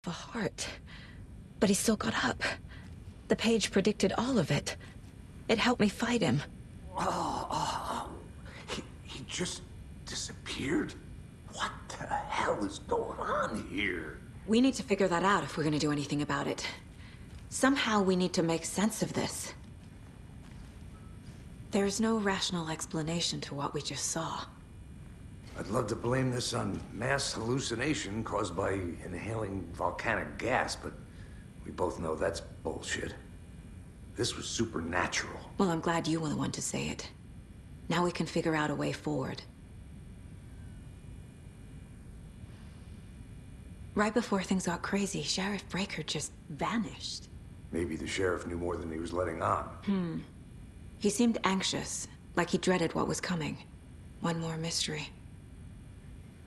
A heart. But he still got up. The page predicted all of it. It helped me fight him. He just disappeared? What the hell is going on here? We need to figure that out if we're gonna do anything about it. Somehow we need to make sense of this. There's no rational explanation to what we just saw. I'd love to blame this on mass hallucination caused by inhaling volcanic gas, but we both know that's bullshit. This was supernatural. Well, I'm glad you were the one to say it. Now we can figure out a way forward. Right before things got crazy, Sheriff Breaker just vanished. Maybe the sheriff knew more than he was letting on. He seemed anxious, like he dreaded what was coming. One more mystery.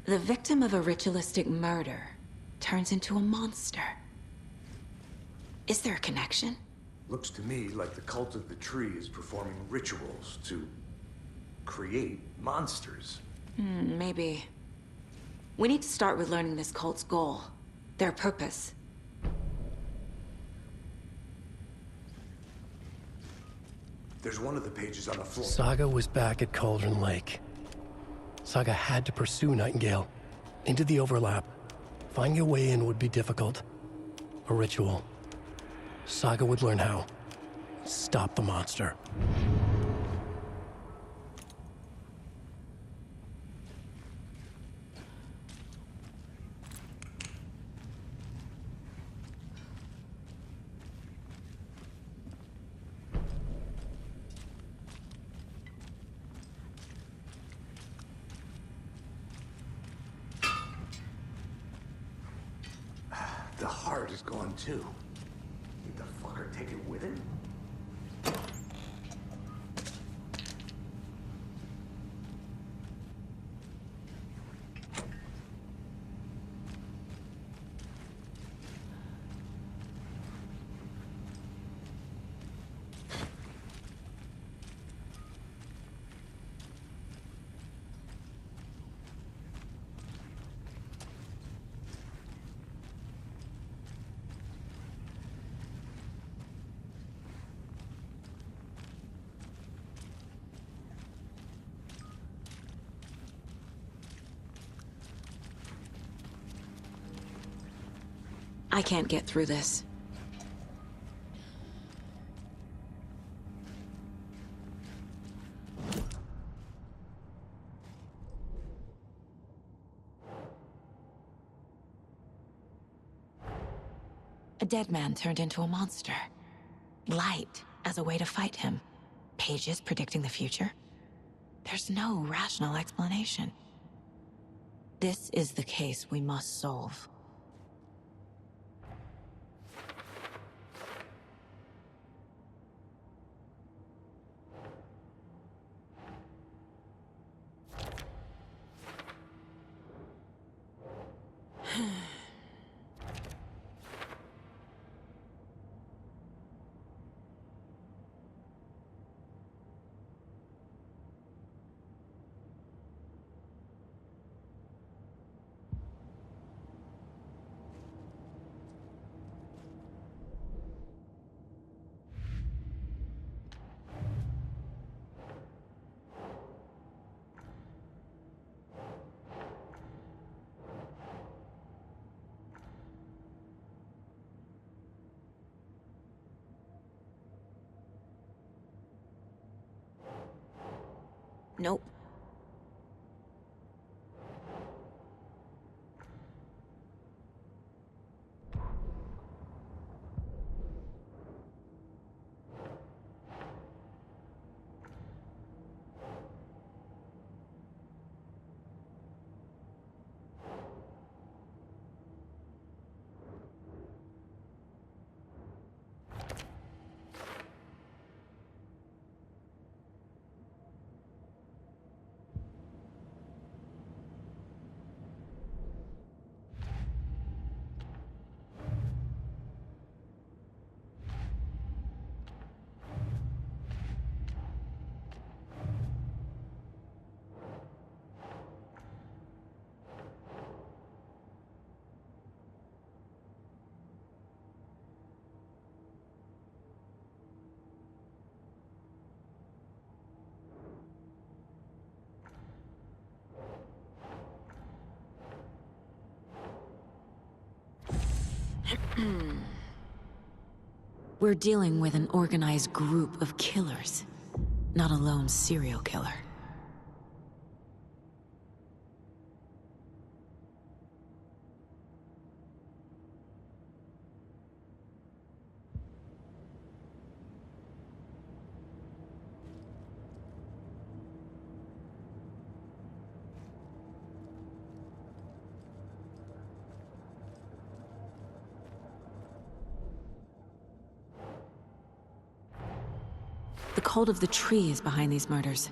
The victim of a ritualistic murder turns into a monster. Is there a connection? Looks to me like the cult of the tree is performing rituals to create monsters. Maybe. We need to start with learning this cult's goal. Their purpose. There's one of the pages on the floor. Saga was back at Cauldron Lake. Saga had to pursue Nightingale. Into the overlap. Finding a way in would be difficult. A ritual. Saga would learn how. Stop the monster. The heart is gone too. Did the fucker take it with him? I can't get through this. A dead man turned into a monster. Light as a way to fight him. Pages predicting the future. There's no rational explanation. This is the case we must solve. Nope. We're dealing with an organized group of killers, not a lone serial killer. The cult of the tree is behind these murders.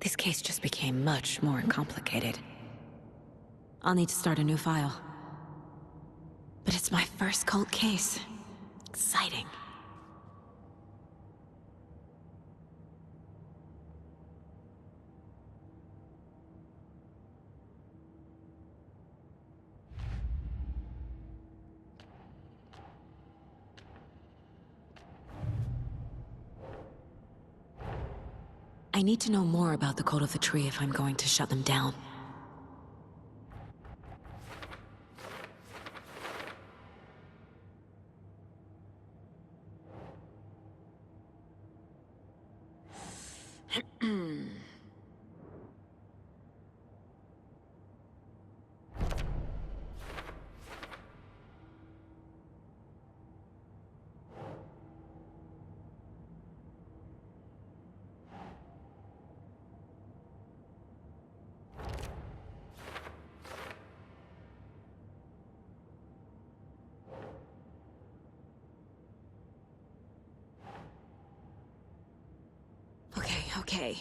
This case just became much more complicated. I'll need to start a new file. But it's my first cult case. Exciting. I need to know more about the cult of the tree if I'm going to shut them down. Okay.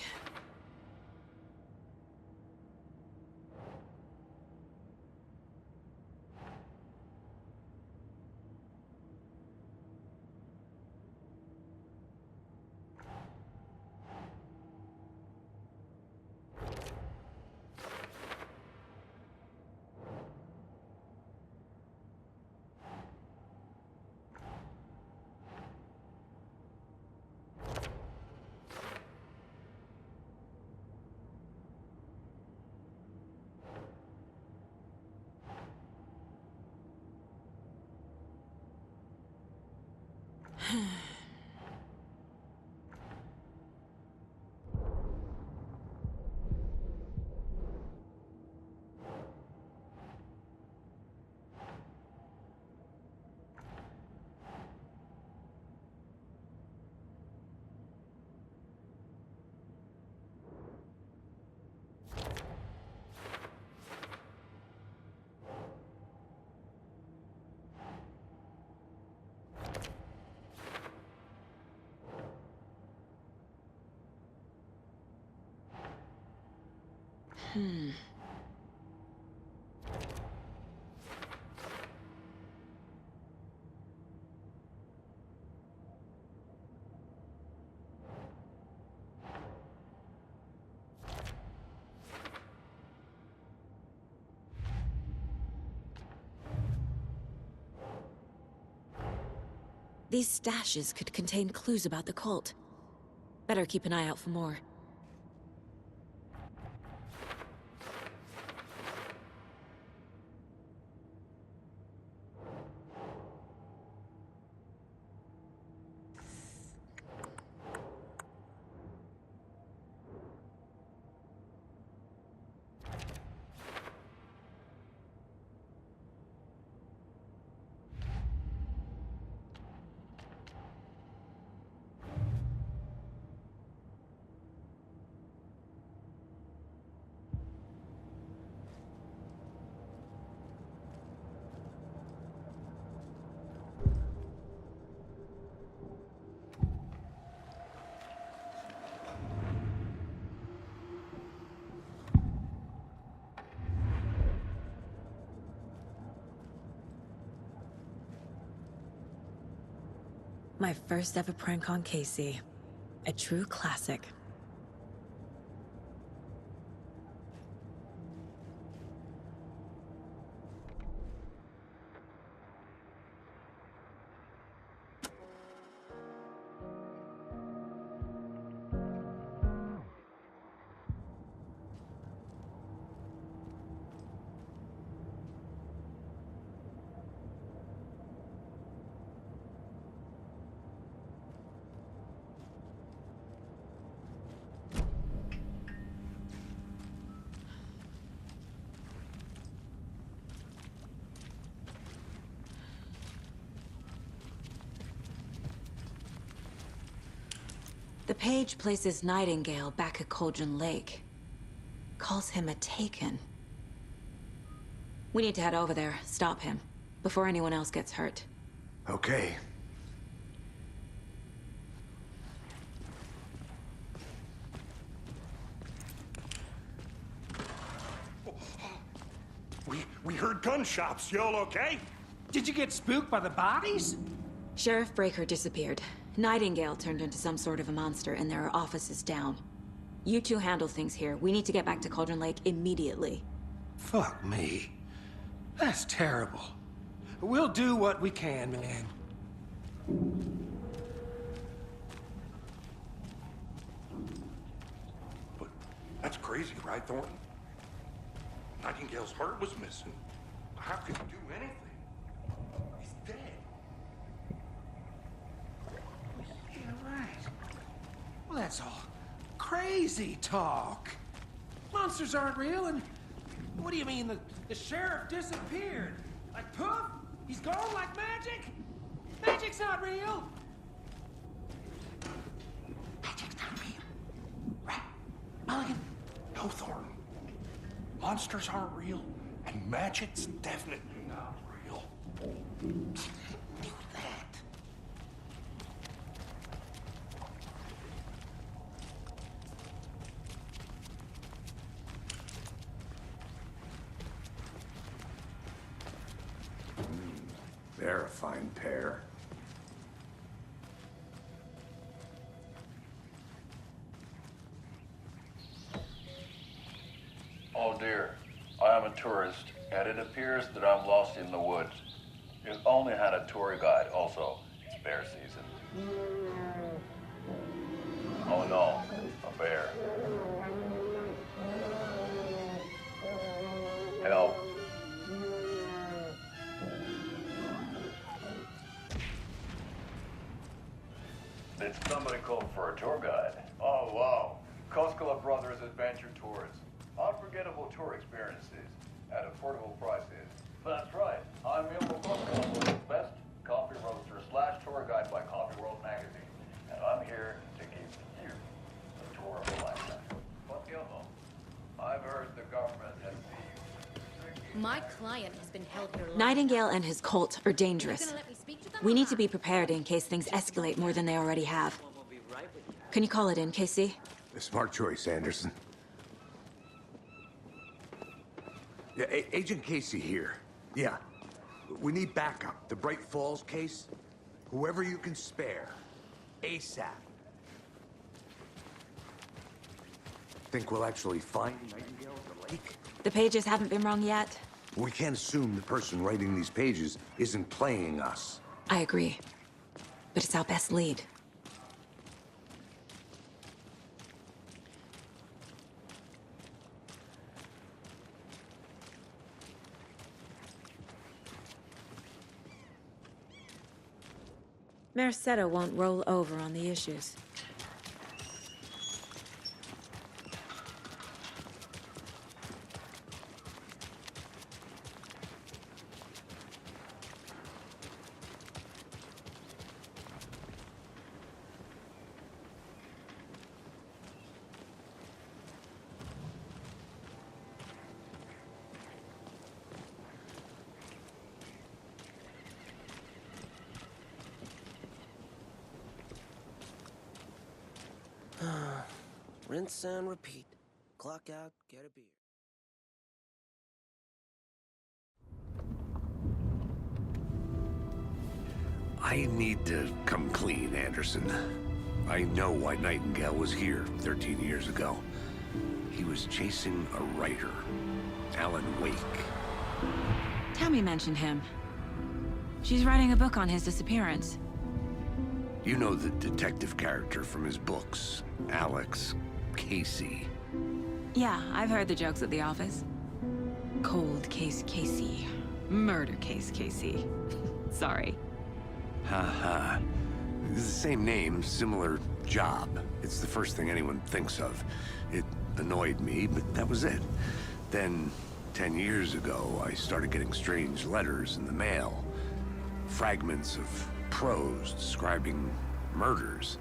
These stashes could contain clues about the cult. Better keep an eye out for more. My first ever prank on Casey. A true classic. The page places Nightingale back at Cauldron Lake. Calls him a Taken. We need to head over there, stop him, before anyone else gets hurt. Okay. We heard gunshots. Y'all okay? Did you get spooked by the bodies? Sheriff Breaker disappeared. Nightingale turned into some sort of a monster, and there are offices down. You two handle things here. We need to get back to Cauldron Lake immediately. Fuck me. That's terrible. We'll do what we can, man. But that's crazy, right, Thornton? Nightingale's heart was missing. How could he do anything? He's dead. Yeah, right. Well, that's all crazy talk. Monsters aren't real, and what do you mean the sheriff disappeared? Like poof? He's gone like magic? Magic's not real. Magic's not real. Right? Mulligan? No, Thornton. Monsters aren't real, and magic's definitely not real. Knew that. They're a fine pair. Oh dear, I am a tourist, and it appears that I'm lost in the woods. You've only had a tour guide, also. It's bear season. Oh no, a bear. Help. Did somebody call for a tour guide? Oh wow, Koskela Brothers Adventure Tours. Unforgettable tour experiences at affordable prices. That's right. I'm Emil Koskela, best coffee roaster / tour guide by Coffee World magazine. And I'm here to give you the tour of a lifetime. But you know, I've heard the government has My client has been held here long. Nightingale and his cult are You're dangerous. gonna let me speak to them We or need to not? be prepared in case things escalate more than they already have. Can you call it in, Casey? A smart choice, Anderson. Yeah, Agent Casey here. Yeah. We need backup. The Bright Falls case. Whoever you can spare. ASAP. Think we'll actually find Nightingale at the lake? The pages haven't been wrong yet. We can't assume the person writing these pages isn't playing us. I agree. But it's our best lead. Mercado won't roll over on the issues. Rinse and repeat. Clock out, get a beer. I need to come clean, Anderson. I know why Nightingale was here 13 years ago. He was chasing a writer, Alan Wake. Tammy mentioned him. She's writing a book on his disappearance. You know the detective character from his books, Alex Casey. Yeah, I've heard the jokes at the office. Cold case Casey. Murder case Casey. Sorry. Ha. It's the same name, similar job. It's the first thing anyone thinks of. It annoyed me, but that was it. Then, 10 years ago, I started getting strange letters in the mail. Fragments of prose describing murders.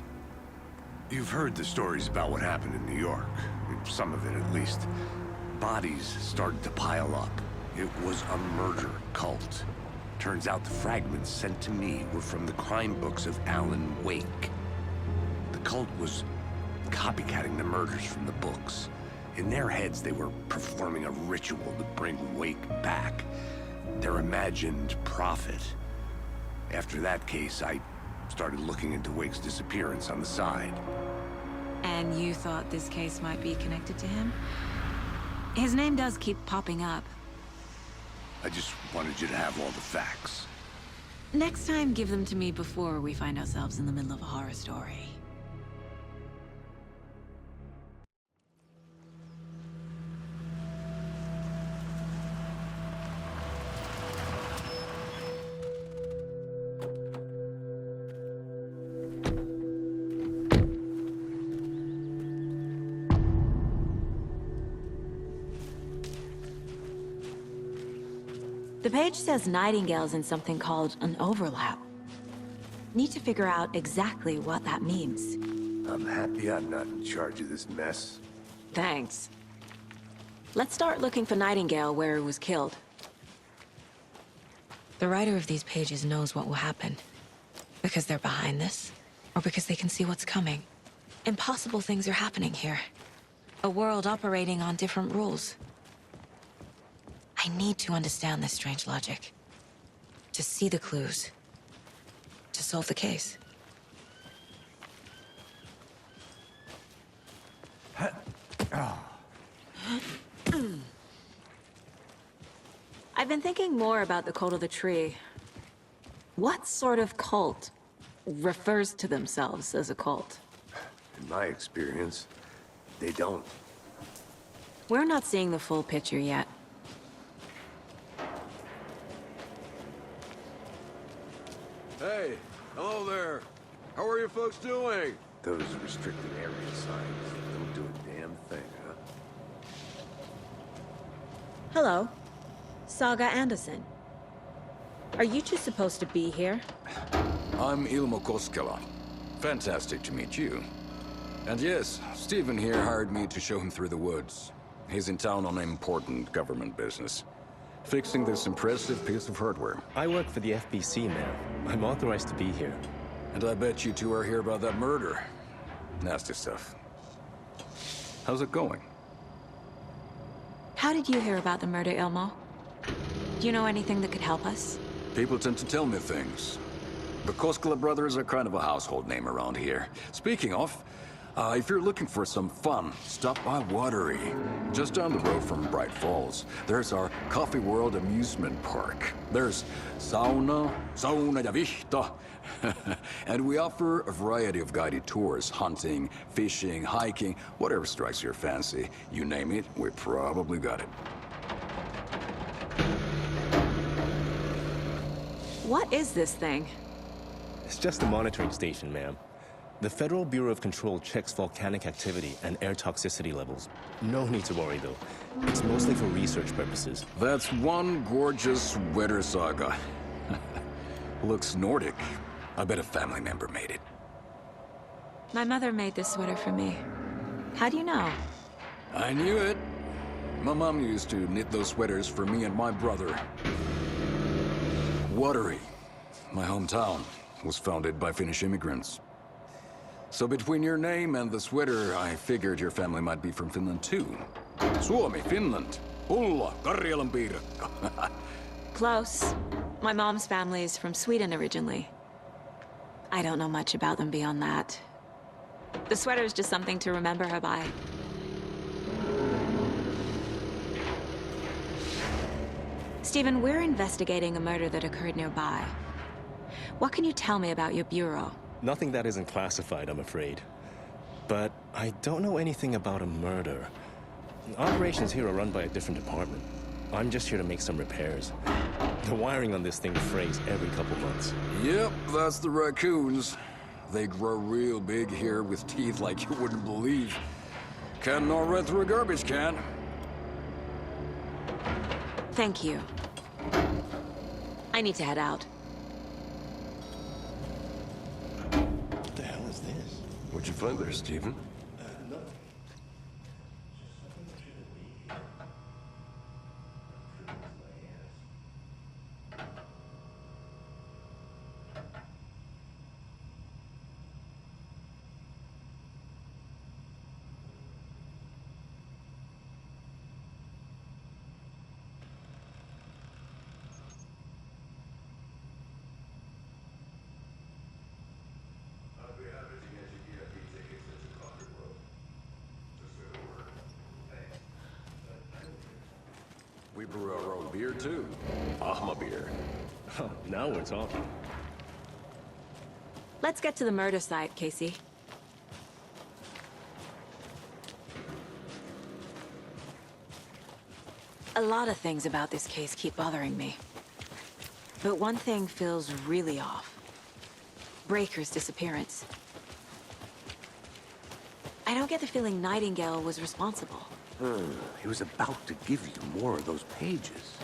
You've heard the stories about what happened in New York. Some of it, at least. Bodies started to pile up. It was a murder cult. Turns out the fragments sent to me were from the crime books of Alan Wake. The cult was copycatting the murders from the books. In their heads, they were performing a ritual to bring Wake back. Their imagined prophet. After that case, I started looking into Wake's disappearance on the side. And you thought this case might be connected to him? His name does keep popping up. I just wanted you to have all the facts. Next time, give them to me before we find ourselves in the middle of a horror story. The page says Nightingale's in something called an overlap. Need to figure out exactly what that means. I'm happy I'm not in charge of this mess. Thanks. Let's start looking for Nightingale where he was killed. The writer of these pages knows what will happen. Because they're behind this, or because they can see what's coming. Impossible things are happening here. A world operating on different rules. I need to understand this strange logic. To see the clues. To solve the case. I've been thinking more about the cult of the tree. What sort of cult refers to themselves as a cult? In my experience, they don't. We're not seeing the full picture yet. Hey, hello there. How are you folks doing? Those restricted area signs don't do a damn thing, huh? Hello. Saga Anderson. Are you two supposed to be here? I'm Ilmo Koskela. Fantastic to meet you. And yes, Stephen here hired me to show him through the woods. He's in town on important government business. Fixing this impressive piece of hardware. I work for the FBC, ma'am. I'm authorized to be here. And I bet you two are here about that murder. Nasty stuff. How's it going? How did you hear about the murder, Ilmo? Do you know anything that could help us? People tend to tell me things. The Koskela brothers are kind of a household name around here. Speaking of, if you're looking for some fun, stop by Watery. Just down the road from Bright Falls, there's our Coffee World amusement park. There's sauna ja vihta. And we offer a variety of guided tours, hunting, fishing, hiking, whatever strikes your fancy. You name it, we probably got it. What is this thing? It's just a monitoring station, ma'am. The Federal Bureau of Control checks volcanic activity and air toxicity levels. No need to worry, though. It's mostly for research purposes. That's one gorgeous sweater, Saga. Looks Nordic. I bet a family member made it. My mother made this sweater for me. How do you know? I knew it. My mom used to knit those sweaters for me and my brother. Watery, my hometown, was founded by Finnish immigrants. So between your name and the sweater, I figured your family might be from Finland too. Suomi, Finland. Ulla, Karjalan piirakka. Close. My mom's family is from Sweden originally. I don't know much about them beyond that. The sweater is just something to remember her by. Stephen, we're investigating a murder that occurred nearby. What can you tell me about your bureau? Nothing that isn't classified, I'm afraid. But I don't know anything about a murder. Operations here are run by a different department. I'm just here to make some repairs. The wiring on this thing frays every couple months. Yep, that's the raccoons. They grow real big here with teeth like you wouldn't believe. Can't gnaw right through a garbage can. Thank you. I need to head out. What the hell is this? What'd you find there, Stephen? We brew our own beer, too. Ahma beer. Oh, now we're talking. Let's get to the murder site, Casey. A lot of things about this case keep bothering me. But one thing feels really off. Breaker's disappearance. I don't get the feeling Nightingale was responsible. He was about to give you more of those pages.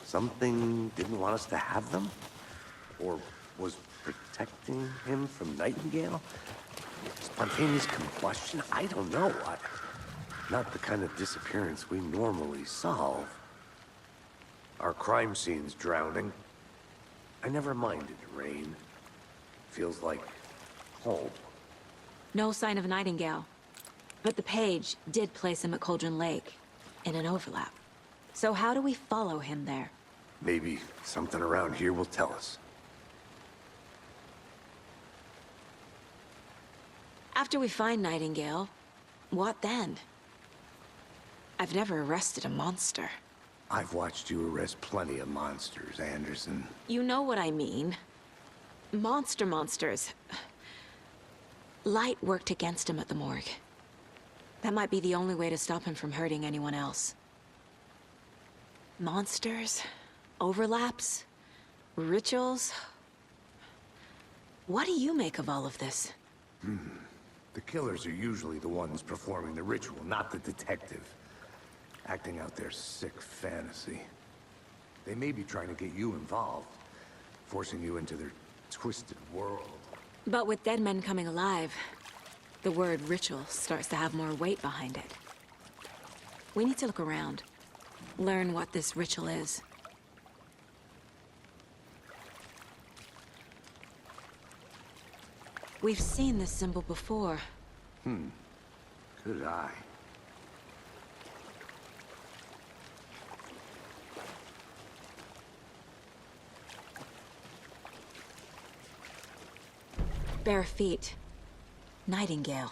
Something didn't want us to have them? Or was protecting him from Nightingale? Spontaneous combustion? I don't know. Not the kind of disappearance we normally solve. Our crime scene's drowning. I never minded rain. Feels like home. No sign of Nightingale. But the page did place him at Cauldron Lake, in an overlap. So how do we follow him there? Maybe something around here will tell us. After we find Nightingale, what then? I've never arrested a monster. I've watched you arrest plenty of monsters, Anderson. You know what I mean. Monsters. Light worked against him at the morgue. That might be the only way to stop him from hurting anyone else. Monsters? Overlaps? Rituals? What do you make of all of this? The killers are usually the ones performing the ritual, not the detective. Acting out their sick fantasy. They may be trying to get you involved, forcing you into their twisted world. But with dead men coming alive, the word ritual starts to have more weight behind it. We need to look around. Learn what this ritual is. We've seen this symbol before. Good eye. Bare feet. Nightingale.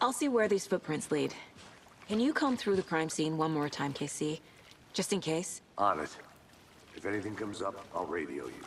I'll see where these footprints lead. Can you comb through the crime scene one more time, KC? Just in case? On it. If anything comes up, I'll radio you.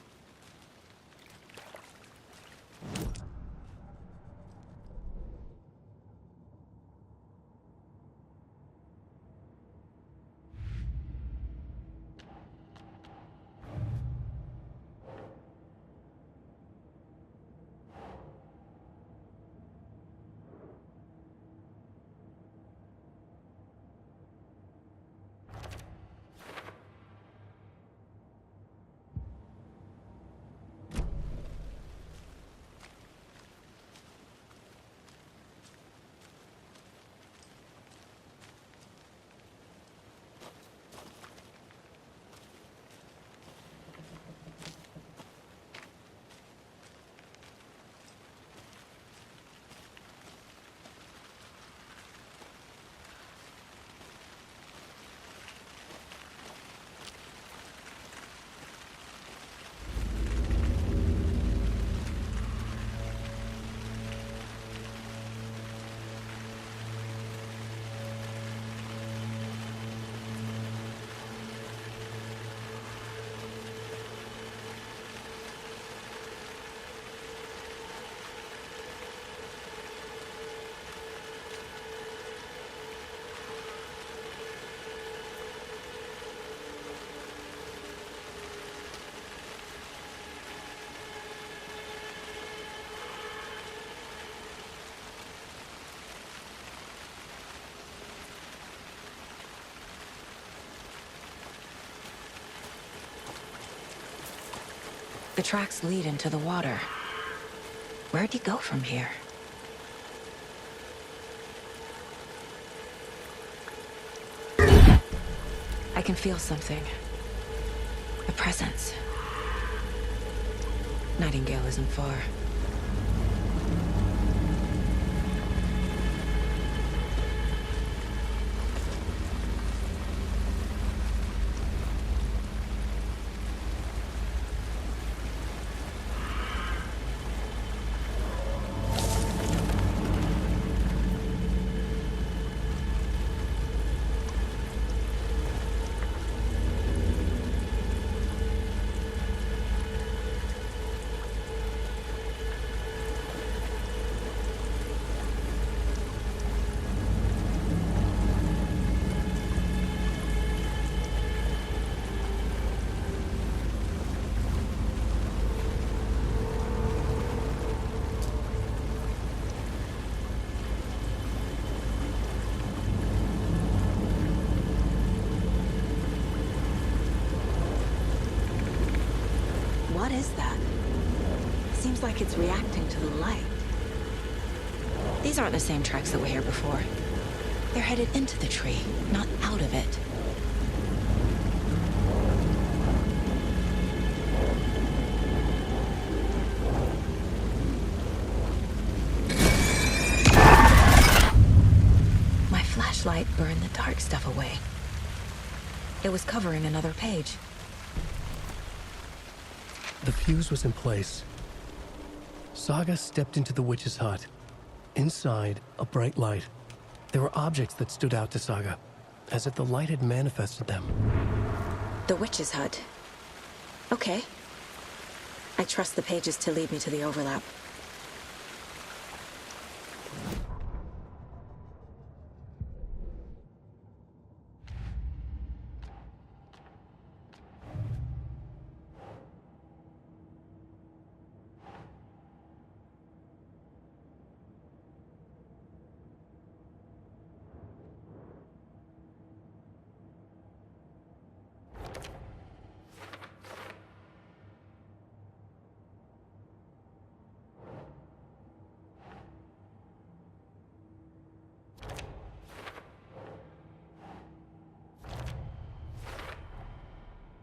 The tracks lead into the water. Where'd he go from here? I can feel something. A presence. Nightingale isn't far. What is that? Seems like it's reacting to the light. These aren't the same tracks that were here before. They're headed into the tree, not out of it. My flashlight burned the dark stuff away. It was covering another page. The fuse was in place. Saga stepped into the witch's hut. Inside, a bright light. There were objects that stood out to Saga, as if the light had manifested them. The witch's hut. Okay. I trust the pages to lead me to the overlap.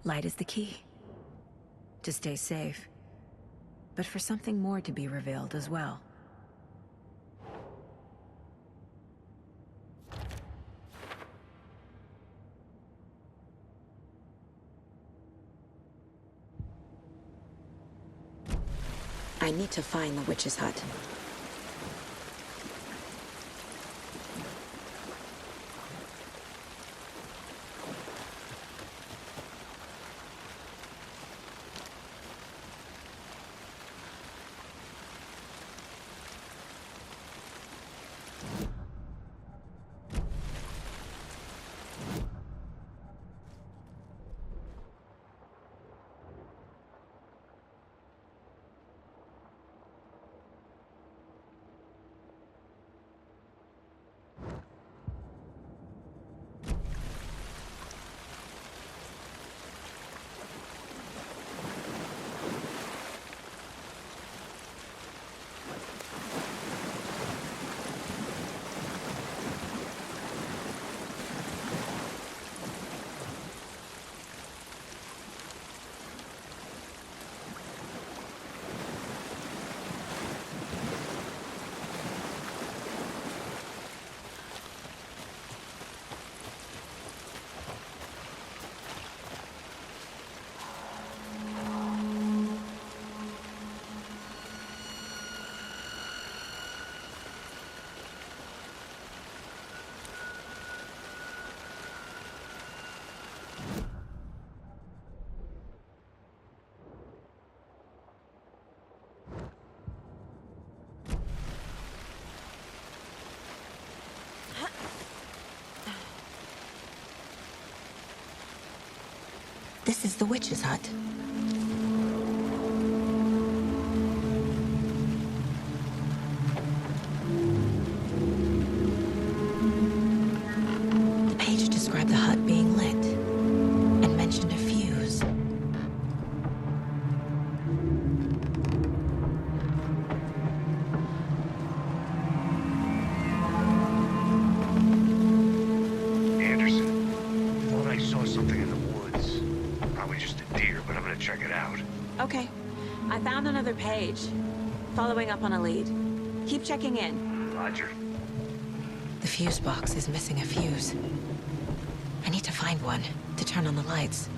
Light is the key. To stay safe. But for something more to be revealed as well. I need to find the witch's hut. This is the witch's hut. The page described the hut being lit and mentioned a fuse. Okay. I found another page. Following up on a lead. Keep checking in. Roger. The fuse box is missing a fuse. I need to find one to turn on the lights.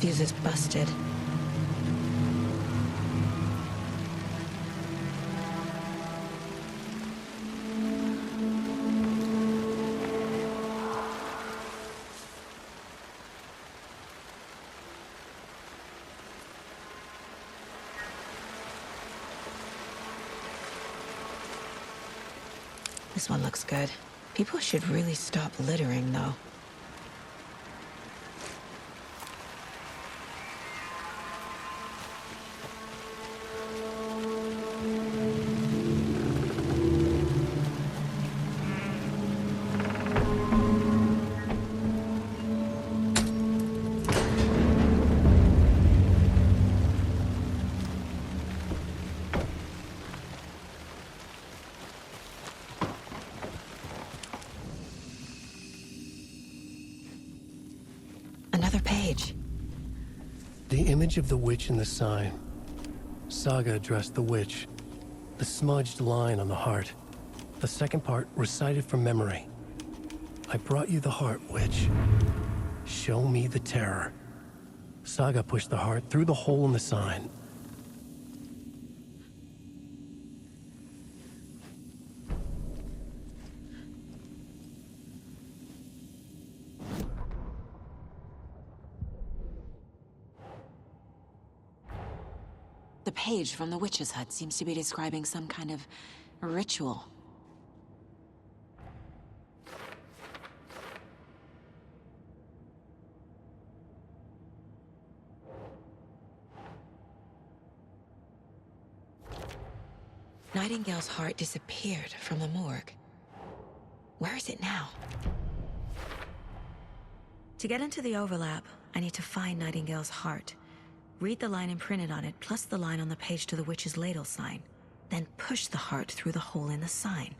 Fuse is busted. This one looks good. People should really stop littering, though. Another page. The image of the witch in the sign. Saga addressed the witch. The smudged line on the heart. The second part recited from memory. I brought you the heart, witch. Show me the terror. Saga pushed the heart through the hole in the sign. The page from the witch's hut seems to be describing some kind of ritual. Nightingale's heart disappeared from the morgue. Where is it now? To get into the overlap, I need to find Nightingale's heart. Read the line imprinted on it, plus the line on the page to the witch's ladle sign. Then push the heart through the hole in the sign.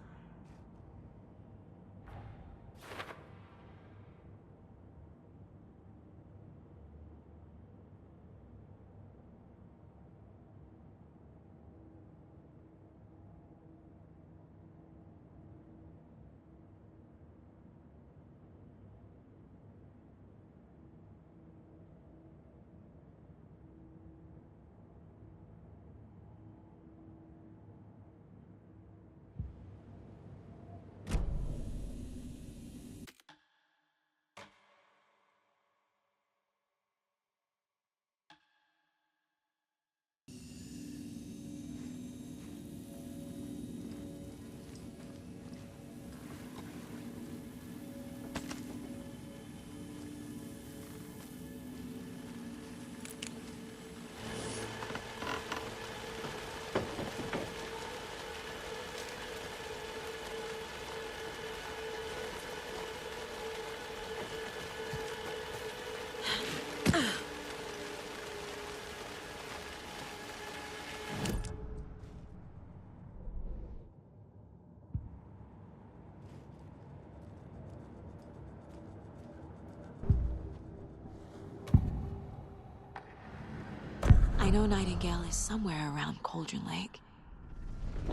I know Nightingale is somewhere around Cauldron Lake.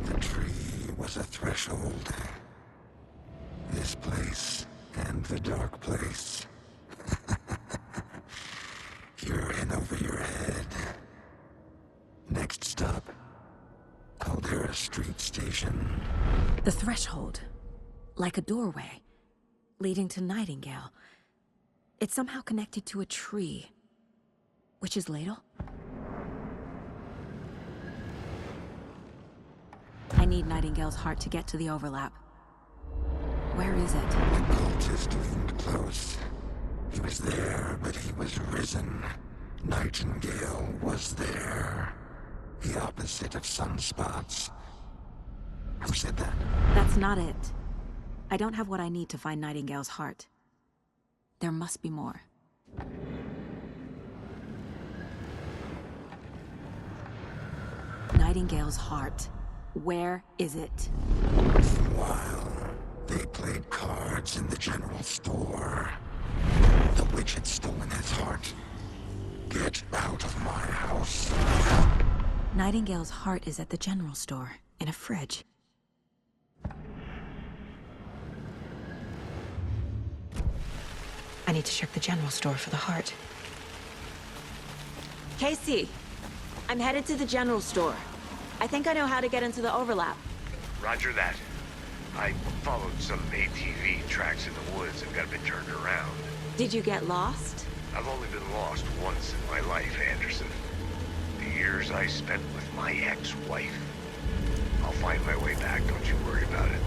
The tree was a threshold. This place and the dark place. You're in over your head. Next stop, Caldera Street Station. The threshold. Like a doorway. Leading to Nightingale. It's somehow connected to a tree. Witch's ladle? I need Nightingale's heart to get to the overlap. Where is it? The cultist leaned close. He was there, but he was risen. Nightingale was there. The opposite of sunspots. Who said that? That's not it. I don't have what I need to find Nightingale's heart. There must be more. Nightingale's heart. Where is it? Meanwhile, they played cards in the general store. The witch had stolen his heart. Get out of my house. Nightingale's heart is at the general store, in a fridge. I need to check the general store for the heart. Casey, I'm headed to the general store. I think I know how to get into the overlap. Roger that. I followed some ATV tracks in the woods and got a bit turned around. Did you get lost? I've only been lost once in my life, Anderson. The years I spent with my ex-wife. I'll find my way back, don't you worry about it.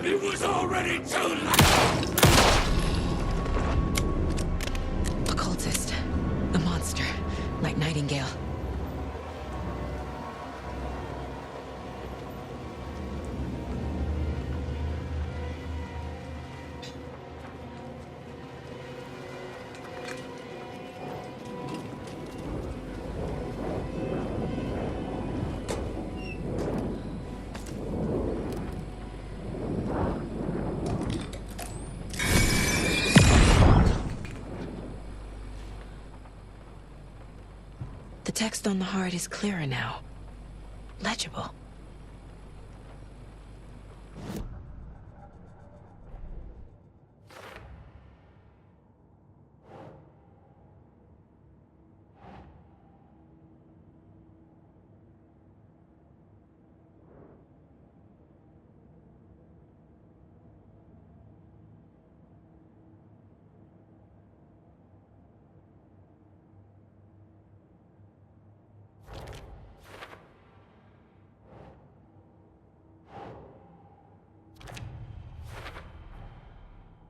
It was already too late! Occultist. A monster. Like Nightingale. The text on the heart is clearer now. Legible.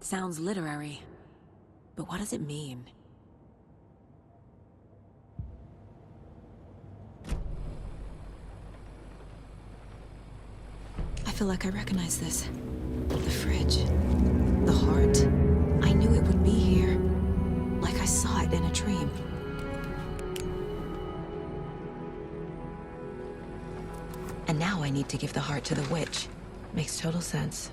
Sounds literary, but what does it mean? I feel like I recognize this. The fridge. The heart. I knew it would be here. Like I saw it in a dream. And now I need to give the heart to the witch. Makes total sense.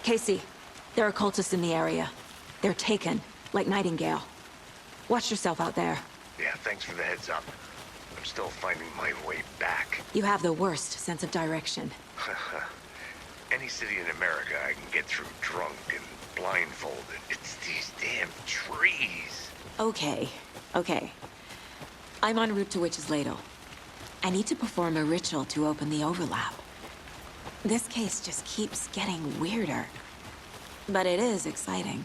Casey, there are cultists in the area. They're taken, like Nightingale. Watch yourself out there. Yeah, thanks for the heads up. I'm still finding my way back. You have the worst sense of direction. Any city in America I can get through drunk and blindfolded. It's these damn trees. Okay, okay. I'm en route to Witch's Ladle. I need to perform a ritual to open the overlap. This case just keeps getting weirder. But it is exciting.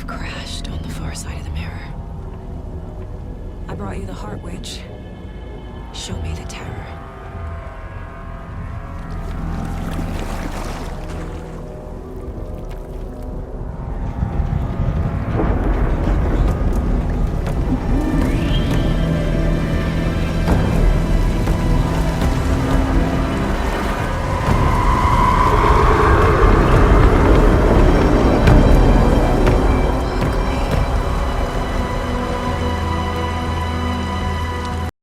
Crashed on the far side of the mirror. I brought you the Heart Witch. Show me the terror.